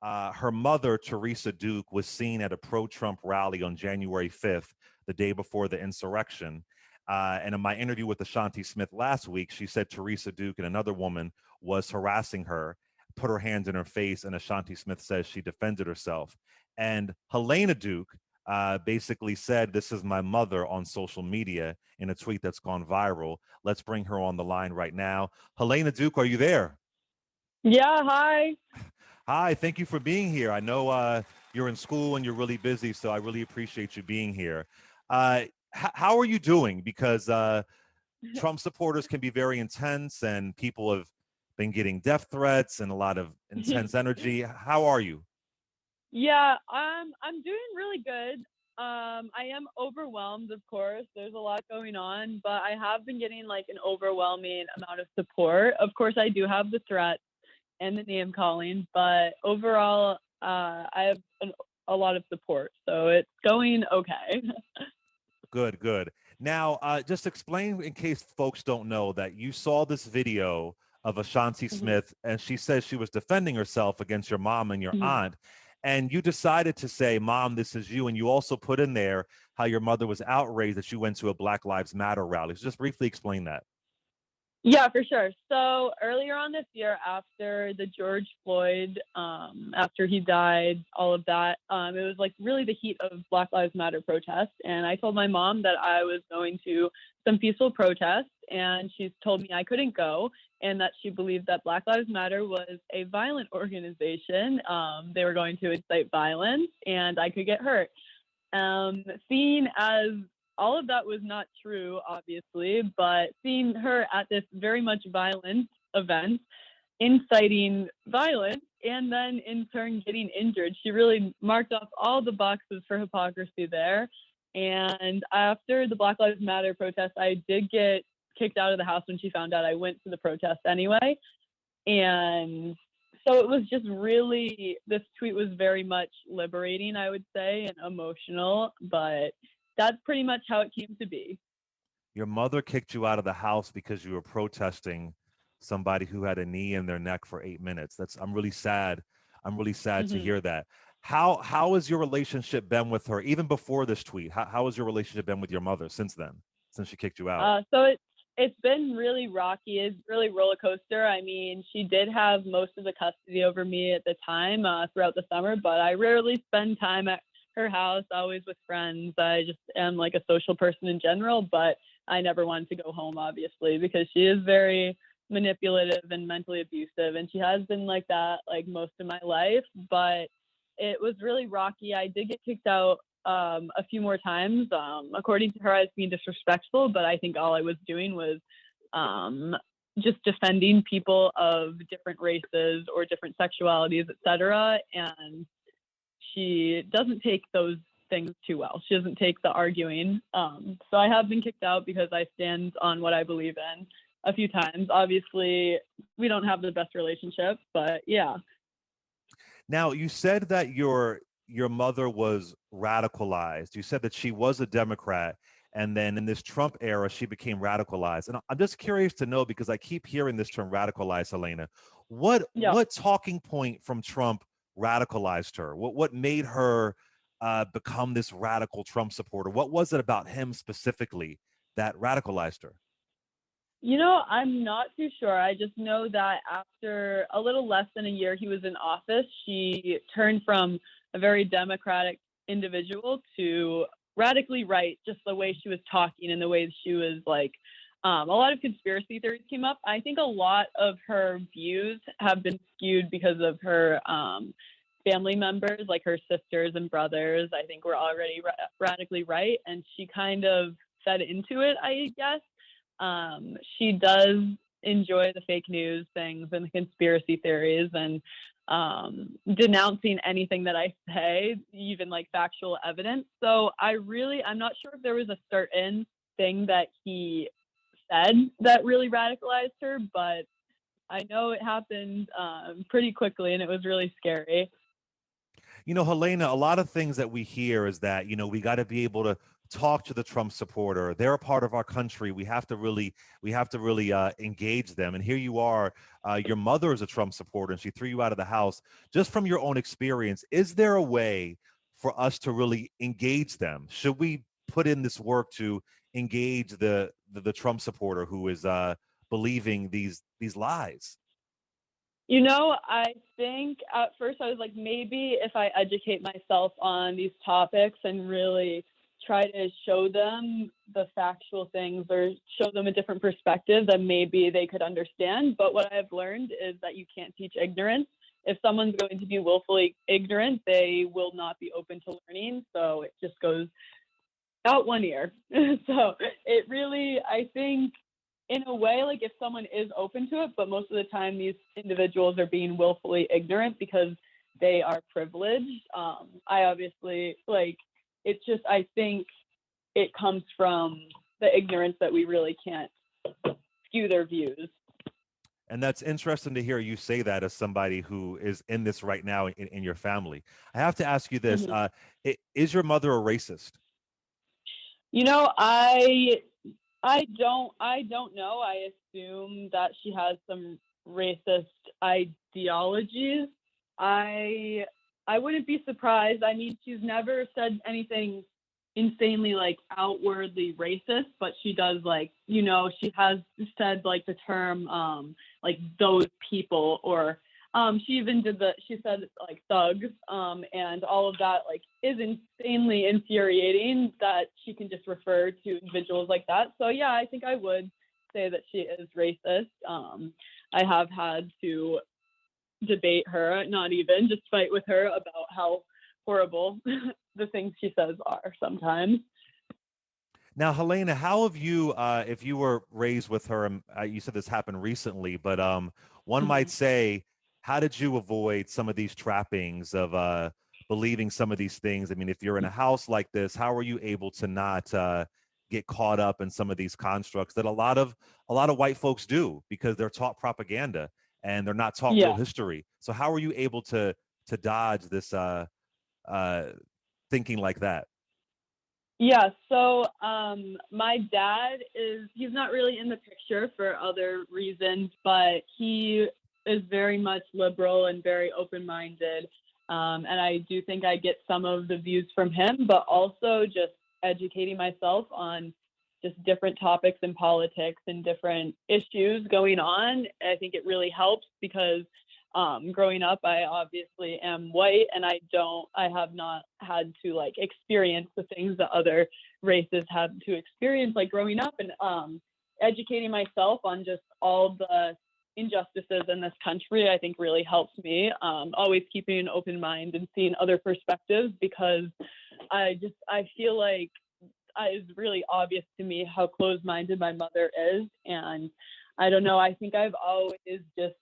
her mother, Teresa Duke, was seen at a pro-Trump rally on January 5th, the day before the insurrection. And in my interview with Ashanti Smith last week, she said Teresa Duke and another woman was harassing her, put her hands in her face, and Ashanti Smith says she defended herself. And Helena Duke basically said, "This is my mother" on social media in a tweet that's gone viral. Let's bring her on the line right now. Helena Duke, are you there? Yeah, hi. Hi, thank you for being here. I know you're in school and you're really busy, so I really appreciate you being here. How are you doing? Because Trump supporters can be very intense, and people have been getting death threats and a lot of intense energy. How are you? Yeah, I'm doing really good. I am overwhelmed, of course. There's a lot going on, but I have been getting like an overwhelming amount of support. Of course, I do have the threats and the name calling, but overall, I have a lot of support, so it's going okay. Good, good. Now, just explain in case folks don't know that you saw this video of Ashanti Mhm, Smith, and she says she was defending herself against your mom and your mhm. aunt. And you decided to say, "Mom, this is you." And you also put in there how your mother was outraged that you went to a Black Lives Matter rally. So just briefly explain that. Yeah, for sure. So earlier on this year, after the George Floyd, after he died, all of that, it was like really the heat of Black Lives Matter protests. And I told my mom that I was going to some peaceful protests, and she told me I couldn't go, and that she believed that Black Lives Matter was a violent organization. They were going to incite violence, and I could get hurt. Seeing as all of that was not true, obviously, but seeing her at this very much violent event, inciting violence, and then in turn getting injured, she really marked off all the boxes for hypocrisy there. And after the Black Lives Matter protest, I did get kicked out of the house when she found out I went to the protest anyway. And so it was just really, this tweet was very much liberating, I would say, and emotional, but that's pretty much how it came to be. Your mother kicked you out of the house because you were protesting somebody who had a knee in their neck for 8 minutes. I'm really sad. I'm really sad to Hmm. hear that. How has your relationship been with her, even before this tweet? How has your relationship been with your mother since then, since she kicked you out? So it's been really rocky. It's really roller coaster. I mean, she did have most of the custody over me at the time throughout the summer, but I rarely spend time at her house, always with friends. I just am like a social person in general, but I never wanted to go home, obviously, because she is very manipulative and mentally abusive, and she has been like that like most of my life. But it was really rocky. I did get kicked out a few more times. According to her, I was being disrespectful, but I think all I was doing was um, just defending people of different races or different sexualities, etc. And she doesn't take those things too well. She doesn't take the arguing. So I have been kicked out because I stand on what I believe in a few times. Obviously, we don't have the best relationship, but yeah. Now, you said that your mother was radicalized. You said that she was a Democrat, and then in this Trump era, she became radicalized. And I'm just curious to know, because I keep hearing this term radicalized, Helena. What Yeah. what talking point from Trump radicalized her? What made her become this radical Trump supporter? What was it about him specifically that radicalized her? I'm not too sure. I just know that after a little less than a year he was in office, she turned from a very democratic individual to radically right, just the way she was talking and the way she was like, a lot of conspiracy theories came up. I think a lot of her views have been skewed because of her family members, like her sisters and brothers. I think were already radically right, and she kind of fed into it, I guess. She does enjoy the fake news things and the conspiracy theories and denouncing anything that I say, even like factual evidence. So I'm not sure if there was a certain thing that he said that really radicalized her, but I know it happened pretty quickly and it was really scary. Helena, a lot of things that we hear is that, we got to be able to talk to the Trump supporter. They're a part of our country. We have to really engage them. And here you are, your mother is a Trump supporter, and she threw you out of the house. Just from your own experience, is there a way for us to really engage them? Should we put in this work to engage the Trump supporter who is believing these lies? I think at first I was like, maybe if I educate myself on these topics and really try to show them the factual things or show them a different perspective, then maybe they could understand. But what I've learned is that you can't teach ignorance. If someone's going to be willfully ignorant, they will not be open to learning. So it just goes out one ear. So it really, I think, in a way, like if someone is open to it, but most of the time these individuals are being willfully ignorant because they are privileged. I obviously it's just, I think it comes from the ignorance that we really can't skew their views. And that's interesting to hear you say that as somebody who is in this right now in your family. I have to ask you this: Mhm. is your mother a racist? You know, I don't know. I assume that she has some racist ideologies. I I wouldn't be surprised. I mean, she's never said anything insanely like outwardly racist, but she does she has said like the term like those people, or she said like thugs, and all of that like is insanely infuriating that she can just refer to individuals like that. So yeah, I think I would say that she is racist. I have had to debate her, not even just fight with her about how horrible the things she says are sometimes. Now, Helena, how have you, if you were raised with her, you said this happened recently, but one might Mhm. say, how did you avoid some of these trappings of believing some of these things? I mean, if you're in a house like this, how are you able to not get caught up in some of these constructs that a lot of white folks do because they're taught propaganda and they're not taught real Yeah. history? So how are you able to dodge this uh, thinking like that? Yeah, so my dad he's not really in the picture for other reasons, but he is very much liberal and very open-minded. And I do think I get some of the views from him, but also just educating myself on just different topics in politics and different issues going on. I think it really helps because growing up, I obviously am white, and I have not had to like experience the things that other races have to experience, like growing up, and educating myself on just all the injustices in this country, I think really helps me. Always keeping an open mind and seeing other perspectives, because I feel like it's really obvious to me how closed-minded my mother is, and I don't know. I think I've always just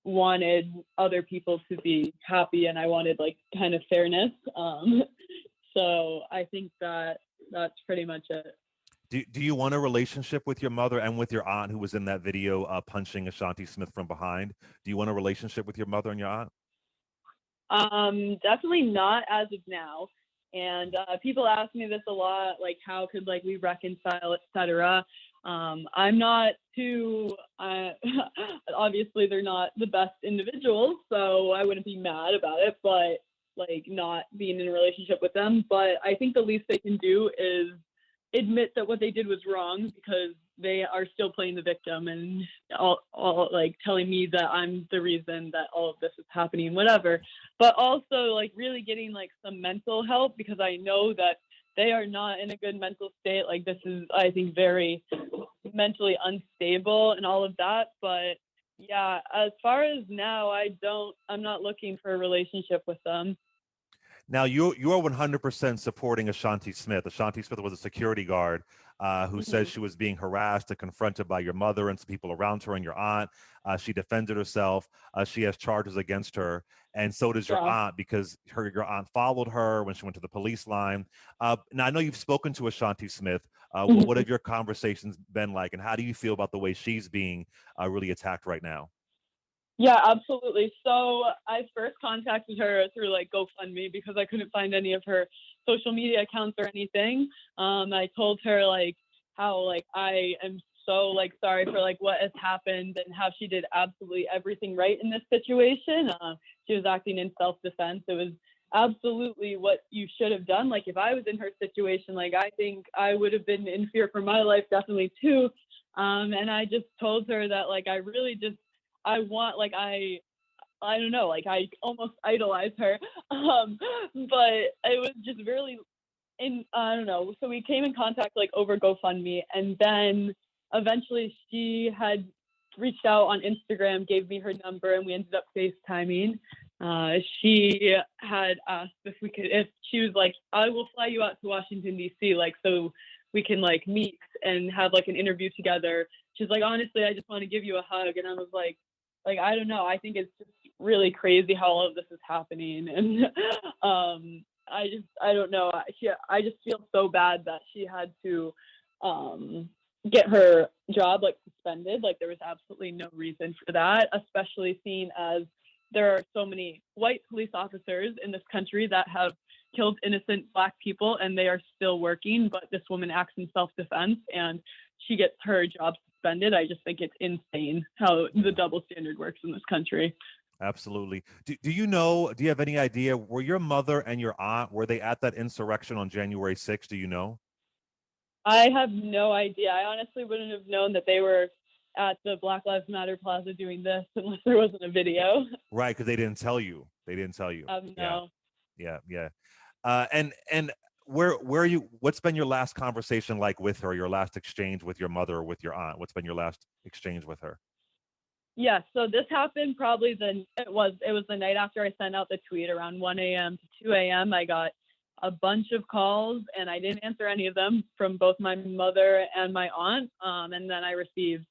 wanted other people to be happy, and I wanted like kind of fairness. So I think that's pretty much it. Do you want a relationship with your mother and with your aunt who was in that video punching Ashanti Smith from behind? Do you want a relationship with your mother and your aunt? Definitely not as of now. And people ask me this a lot, like how could like we reconcile, etc. I'm not too. Obviously, they're not the best individuals, so I wouldn't be mad about it. But like not being in a relationship with them, but I think the least they can do is admit that what they did was wrong, because they are still playing the victim and all like telling me that I'm the reason that all of this is happening, whatever. But also like really getting like some mental help, because I know that they are not in a good mental state. Like this is, I think, very mentally unstable and all of that. But yeah, as far as now, I'm not looking for a relationship with them. Now you are 100% supporting Ashanti Smith. Ashanti Smith was a security guard who says Hmm. she was being harassed and confronted by your mother and some people around her and your aunt. She defended herself. She has charges against her, and so does your Yeah. aunt, because your aunt followed her when she went to the police line. Now I know you've spoken to Ashanti Smith. What Mhm. have your conversations been like, and how do you feel about the way she's being really attacked right now? Yeah, absolutely. So I first contacted her through like GoFundMe because I couldn't find any of her social media accounts or anything. I told her like how like I am so like sorry for like what has happened and how she did absolutely everything right in this situation. She was acting in self-defense. It was absolutely what you should have done. Like if I was in her situation, like I think I would have been in fear for my life definitely too. And I just told her that like I really just I want like I don't know, like I almost idolize her. But it was just really in I don't know. So we came in contact like over GoFundMe, and then eventually she had reached out on Instagram, gave me her number, and we ended up FaceTiming. She had asked if she was like, I will fly you out to Washington D.C. like so we can like meet and have like an interview together. She's like, honestly, I just want to give you a hug, and I was like I don't know. I think it's just really crazy how all of this is happening, and I don't know. I just feel so bad that she had to get her job like suspended. Like there was absolutely no reason for that, especially seeing as there are so many white police officers in this country that have killed innocent Black people and they are still working, but this woman acts in self-defense and she gets her job suspended. I just think it's insane how the double standard works in this country. Absolutely. Do you know, do you have any idea, were your mother and your aunt, were they at that insurrection on January 6th? Do you know? I have no idea. I honestly wouldn't have known that they were at the Black Lives Matter Plaza doing this unless there wasn't a video. Right, because they didn't tell you. They didn't tell you. Yeah, No. yeah. And where you? What's been your last conversation like with her? Your last exchange with your mother or with your aunt? What's been your last exchange with her? Yeah, so this happened probably it was the night after I sent out the tweet around 1 a.m. to 2 a.m. I got a bunch of calls and I didn't answer any of them from both my mother and my aunt. And then I received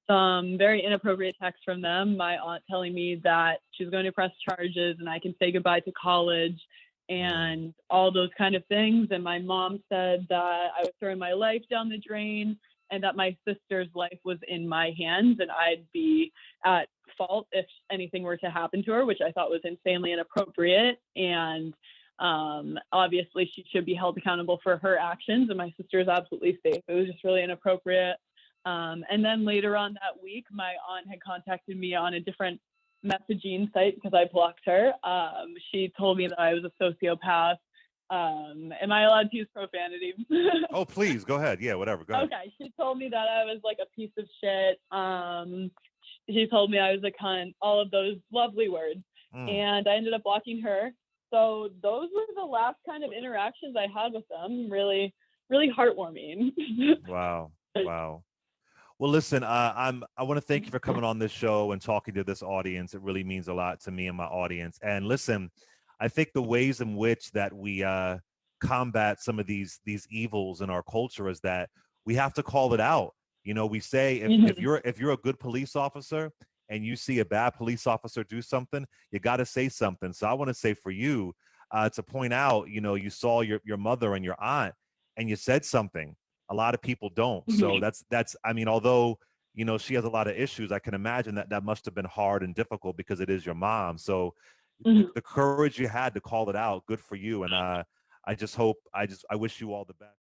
some very inappropriate texts from them. My aunt telling me that she's going to press charges and I can say goodbye to college and all those kind of things. And my mom said that I was throwing my life down the drain and that my sister's life was in my hands and I'd be at fault if anything were to happen to her, which I thought was insanely inappropriate. And obviously, she should be held accountable for her actions, and my sister is absolutely safe. It was just really inappropriate. And then later on that week, my aunt had contacted me on a different messaging site because I blocked her. She told me that I was a sociopath. Am I allowed to use profanity? Oh, please go ahead. Yeah, whatever. Go ahead. Okay, she told me that I was like a piece of shit. She told me I was a cunt, all of those lovely words. And I ended up blocking her. So those were the last kind of interactions I had with them. Really, really heartwarming. Wow. Wow. Well, listen, I want to thank you for coming on this show and talking to this audience. It really means a lot to me and my audience. And listen, I think the ways in which that we combat some of these evils in our culture is that we have to call it out. You know, we say if you're a good police officer and you see a bad police officer do something, you got to say something. So I want to say for you to point out, you know, you saw your mother and your aunt and you said something. A lot of people don't. So that's I mean, although, you know, she has a lot of issues, I can imagine that that must have been hard and difficult because it is your mom. So the courage you had to call it out, good for you. And I just hope I wish you all the best.